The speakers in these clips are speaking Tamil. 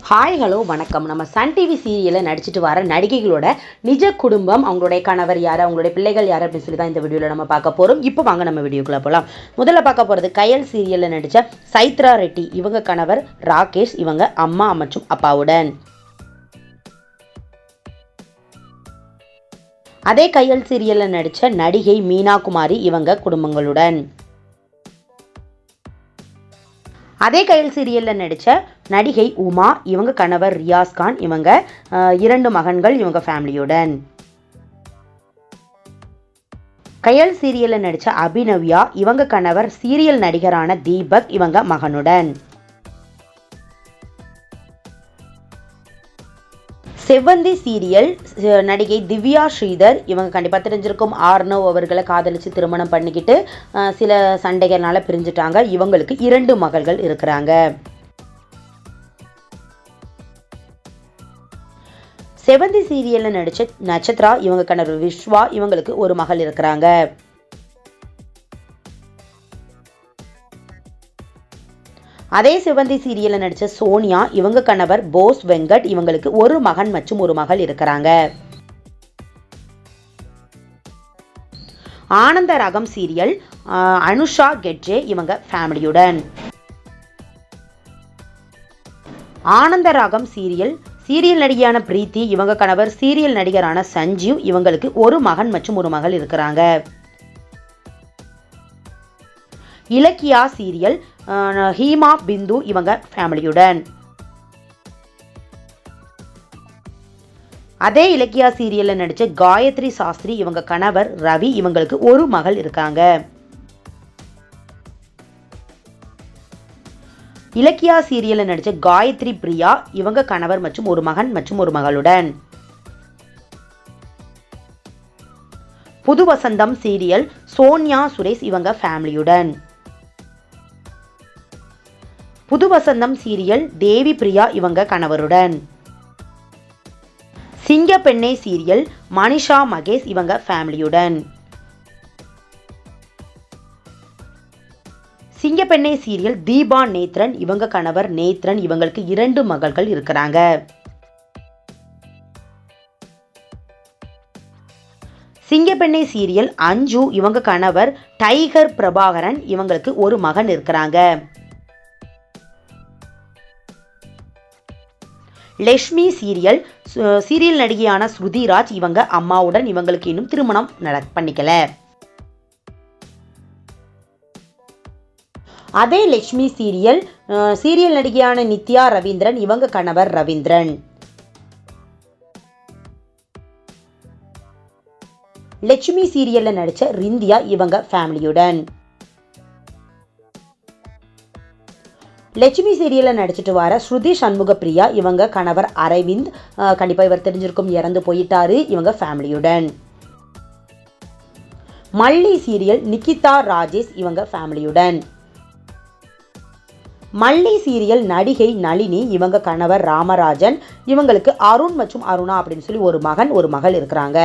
ஹாய் ஹலோ வணக்கம். நம்ம சன் டிவி சீரியலில் நடிச்சிட்டு வர நடிகைகளோட நிஜ குடும்பம், அவங்களுடைய கணவர் யார், அவங்களுடைய பிள்ளைகள் யார் அப்படின்னு சொல்லி தான் இந்த வீடியோவில் நம்ம பார்க்க போகிறோம். இப்போ வாங்க நம்ம வீடியோக்குள்ளே போகலாம். முதல்ல பார்க்க போகிறது கயல் சீரியலில் நடித்த சைத்ரா ரெட்டி. இவங்க கணவர் ராகேஷ், இவங்க அம்மா மற்றும் அப்பாவுடன். அதே கயல் சீரியலில் நடித்த நடிகை மீனா குமாரி, இவங்க குடும்பங்களுடன். அதே கயல் சீரியலில் நடித்த நடிகை உமா, இவங்க கணவர் ரியாஸ்கான், இவங்க 2 மகன்கள், இவங்க ஃபேமிலியுடன். கயல் சீரியலில் நடித்த அபிநவ்யா, இவங்க கணவர் சீரியல் நடிகரான தீபக், இவங்க மகனுடன். செவ்வந்தி சீரியல் நடிகை திவ்யா ஸ்ரீதர், இவங்க கண்டிப்பாக தெரிஞ்சிருக்கும். ஆர்னவ் அவர்களை காதலிச்சு திருமணம் பண்ணிக்கிட்டு சில சண்டைகள்னால பிரிஞ்சுட்டாங்க. இவங்களுக்கு 2 மகள்கள் இருக்கிறாங்க. செவ்வந்தி சீரியலில் நடித்த நட்சத்திரா, இவங்க கணவர் விஸ்வா, இவங்களுக்கு 1 மகள் இருக்கிறாங்க. அதே செவ்வந்தி சீரியலில் நடித்த சோனியா, இவங்க கணவர் போஸ் வெங்கட், இவங்களுக்கு 1 மகன் மற்றும் 1 மகள் இருக்கிறாங்க. ஆனந்த ராகம் சீரியல் அனுஷா கெட்ஜே, இவங்க ஃபேமிலியுடன். ஆனந்த ராகம் சீரியல் நடிகையான பிரீத்தி, இவங்க கணவர் சீரியல் நடிகரான சஞ்சீவ், இவங்களுக்கு 1 மகன் மற்றும் 1 மகள் இருக்கிறாங்க. இலக்கியா சீரியல் ஹீமா பிந்து, இவங்க ஃபேமிலியுடன். அதே இலக்கியா சீரியலில் நடித்த காயத்ரி சாஸ்திரி, இவங்க கணவர் ரவி, இவங்களுக்கு 1 மகள் இருக்காங்க. இலக்கியா சீரியலில் நடித்த காயத்ரி பிரியா, இவங்க கணவர் மற்றும் 1 மகன் மற்றும் 1 மகளுடன். புது வசந்தம் சீரியல் சோனியா சுரேஷ், இவங்க ஃபேமிலியுடன். புது வசந்தம் சீரியல் தேவி பிரியா, இவங்க கணவருடன். சிங்கப்பெண்ணை சீரியல் மனிஷா மகேஷ், இவங்க ஃபேமிலியுடன். சிங்கப்பெண்ணை சீரியல் தீபா நேத்ரன், இவங்க கணவர் நேத்ரன், இவங்களுக்கு 2 மகள்கள் இருக்கிறாங்க. சிங்கப்பெண்ணை சீரியல் அஞ்சு, இவங்க கணவர் டைகர் பிரபாகரன், இவங்களுக்கு 1 மகன் இருக்கிறாங்க. லட்சுமி சீரியல் நடிகையான ஸ்ருதிராஜ், இவங்க அம்மாவுடன், இவங்களுக்கு இன்னும் திருமணம் பண்ணிக்கல. அதே லட்சுமி சீரியல் நடிகையான நித்யா ரவீந்திரன், இவங்க கணவர் ரவீந்திரன். லட்சுமி சீரியல்ல நடிச்ச ரிந்தியா, இவங்க ஃபேமிலியுடன். லட்சுமி சீரியலில் நடிச்சிட்டு வர ஸ்ருதி சண்முக பிரியா, இவங்க கணவர் அரவிந்த், கண்டிப்பாக இவர் தெரிஞ்சிருக்கும், இறந்து போயிட்டாரு, இவங்க ஃபேமிலியுடன். மல்லி சீரியல் நிகிதா ராஜேஷ், இவங்க ஃபேமிலியுடன். மல்லி சீரியல் நடிகை நளினி, இவங்க கணவர் ராமராஜன், இவங்களுக்கு அருண் மற்றும் அருணா அப்படின்னு சொல்லி 1 மகன் 1 மகள் இருக்கிறாங்க.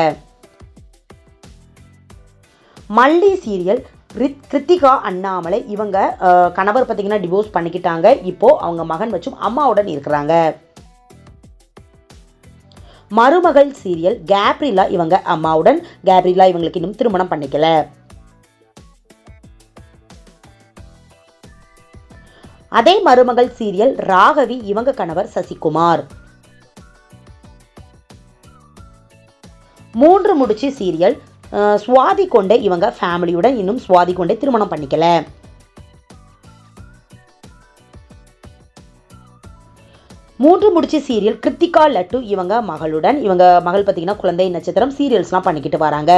மல்லி சீரியல் கிருத்திகா அண்ணாமலை, இவங்க கணவர் பார்த்தீங்கன்னா டிவோர்ஸ் பண்ணிக்கிட்டாங்க. இப்போ அவங்க மகன் மற்றும் அம்மாவுடன் இருக்கிறாங்க. மருமகள் சீரியல் கேப்ரிலா, இவங்க அம்மாவுடன். கேப்ரிலா இவங்களுக்கு இன்னும் திருமணம் பண்ணிக்கல. அதே மருமகள் சீரியல் ராகவி, இவங்க கணவர் சசிகுமார். 3 முடிச்சு சீரியல் சுவாதி கொண்டே, இவங்க ஃபேமிலியுடன். இன்னும் சுவாதி கொண்டே திருமணம் பண்ணிக்கல. மூன்று முடிச்சு சீரியல் கிருத்திகா லட்டு, இவங்க மகளுடன். இவங்க மகள் பார்த்தீங்கன்னா குழந்தை நட்சத்திரம் சீரியல்ஸ்லாம் பண்ணிக்கிட்டு வராங்க.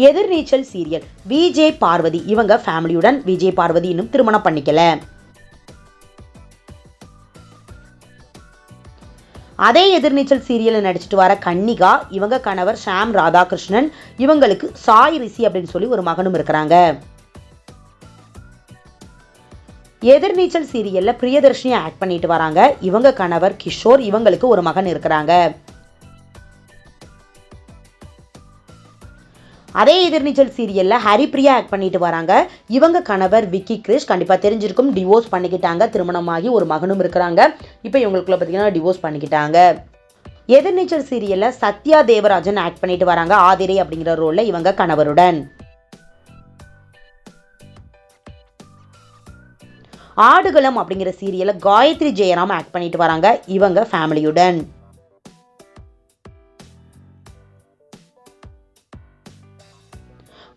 எதிர்நீச்சல் சீரியல் விஜய் பார்வதி, இவங்க ஃபேமிலியுடன். விஜய் பார்வதி இன்னும் திருமணம் பண்ணிக்கல. அதே எதிர்நீச்சல் சீரியலில் நடிச்சிட்டு வர கன்னிகா, இவங்க கணவர் ஷாம் ராதாகிருஷ்ணன், இவங்களுக்கு சாய் ரிஷி அப்படின்னு சொல்லி 1 மகனும் இருக்கிறாங்க. எதிர்நீச்சல் சீரியல்ல பிரியதர்ஷினி ஆக்ட் பண்ணிட்டு வராங்க. இவங்க கணவர் கிஷோர், இவங்களுக்கு 1 மகன் இருக்கிறாங்க. அதே எதிர்நீச்சல் சீரியலில் ஹரிப்ரியா ஆக்ட் பண்ணிட்டு வராங்க. இவங்க கணவர் விக்கி கிரிஷ், கண்டிப்பாக தெரிஞ்சிருக்கும், டிவோர்ஸ் பண்ணிக்கிட்டாங்க. திருமணமாகி ஒரு மகனும் இருக்கிறாங்க. இப்போ இவங்களுக்குள்ள பார்த்தீங்கன்னா டிவோர்ஸ் பண்ணிக்கிட்டாங்க. எதிர்நீச்சல் சீரியலில் சத்யா தேவராஜன் ஆக்ட் பண்ணிட்டு வராங்க. ஆதிரை அப்படிங்கிற ரோலில் இவங்க கணவருடன். ஆடுகளம் அப்படிங்கிற சீரியலில் காயத்ரி ஜெயராம் ஆக்ட் பண்ணிட்டு வராங்க. இவங்க ஃபேமிலியுடன்.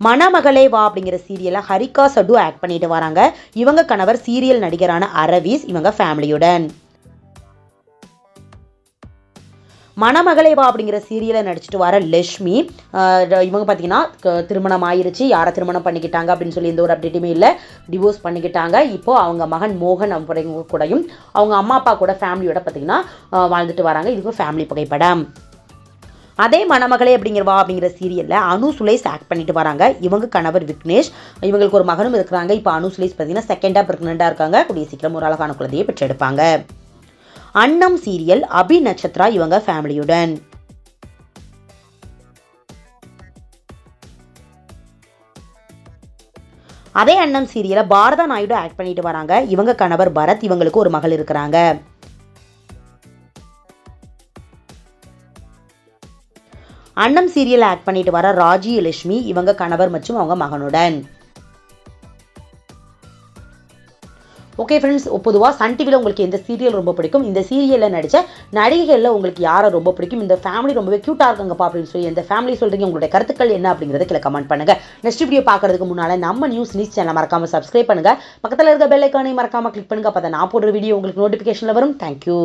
மணமகளே வா அப்படிங்கிற சீரியலில் ஹரிகா சடு ஆக்ட் பண்ணிட்டு வராங்க. இவங்க கணவர் சீரியல் நடிகரான அரவிஸ், இவங்க ஃபேமிலியுடன். மணமகளே வா அப்படிங்கிற சீரியலை நடிச்சிட்டு வர லட்சுமி, இவங்க பார்த்தீங்கன்னா திருமணம் ஆயிருச்சு. யாரை திருமணம் பண்ணிக்கிட்டாங்க அப்படின்னு சொல்லி எந்த ஒரு அப்டேட்டுமே இல்லை. டிவோர்ஸ் பண்ணிக்கிட்டாங்க. இப்போ அவங்க மகன் மோகன் அப்படிங்கிற கூடயும் அவங்க அம்மா அப்பா கூட ஃபேமிலியோட பார்த்தீங்கன்னா வாழ்ந்துட்டு வராங்க. இதுக்கு ஃபேமிலி புகைப்படம். அதே மணமகளே அப்படிங்கிற சீரியலில் அனு சுலேஷ் ஆக்ட் பண்ணிட்டு வராங்க. இவங்க கணவர் விக்னேஷ், இவங்களுக்கு ஒரு மகனும் இருக்கிறாங்க. இப்போ அனு சுலேஷ் பார்த்தீங்கன்னா செகண்டாக ப்ரெக்னெண்ட்டாக இருக்காங்க. கூடிய சீக்கிரம் ஒரு அழகான குழந்தையை பெற்றெடுப்பாங்க. அன்னம் சீரியல் அபி நட்சத்ரா, இவங்க ஃபேமிலியுடன். அதே அன்னம் சீரியலை பாரதா நாயுடு ஆக்ட் பண்ணிட்டு வராங்க. இவங்க கணவர் பரத், இவங்களுக்கு ஒரு மகள் இருக்கிறாங்க. அன்னம் சீரியல் ஆக்ட் பண்ணிட்டு வர ராஜி லட்சுமி, இவங்க கணவர் மற்றும் அவங்க மகனுடன். ஓகே ஃப்ரெண்ட்ஸ், பொதுவாக சன் டிவியில் உங்களுக்கு எந்த சீரியல் ரொம்ப பிடிக்கும், இந்த சீரியலில் நடித்த நடிகைகளில் உங்களுக்கு யாரை ரொம்ப பிடிக்கும், இந்த ஃபேமிலி ரொம்பவே க்யூட்டாக இருக்காங்கப்பா அப்படின்னு சொல்லி எந்த ஃபேமிலி சொல்கிறீங்க, உங்களுடைய கருத்துக்கள் என்ன அப்படிங்கிறத கீழே கமெண்ட் பண்ணுங்கள். நெக்ஸ்ட் வீடியோ பார்க்கறதுக்கு முன்னால் நம்ம நியூஸ் சேனலை மறக்காமல் சப்ஸ்கிரைப் பண்ணுங்கள். பக்கத்தில் இருக்க பெல் ஐக்கானை மறக்காமல் கிளிக் பண்ணுங்கள். அப்போ தான் நான் போடுற வீடியோ உங்களுக்கு நோட்டிஃபிகேஷனில் வரும். தேங்க்யூ.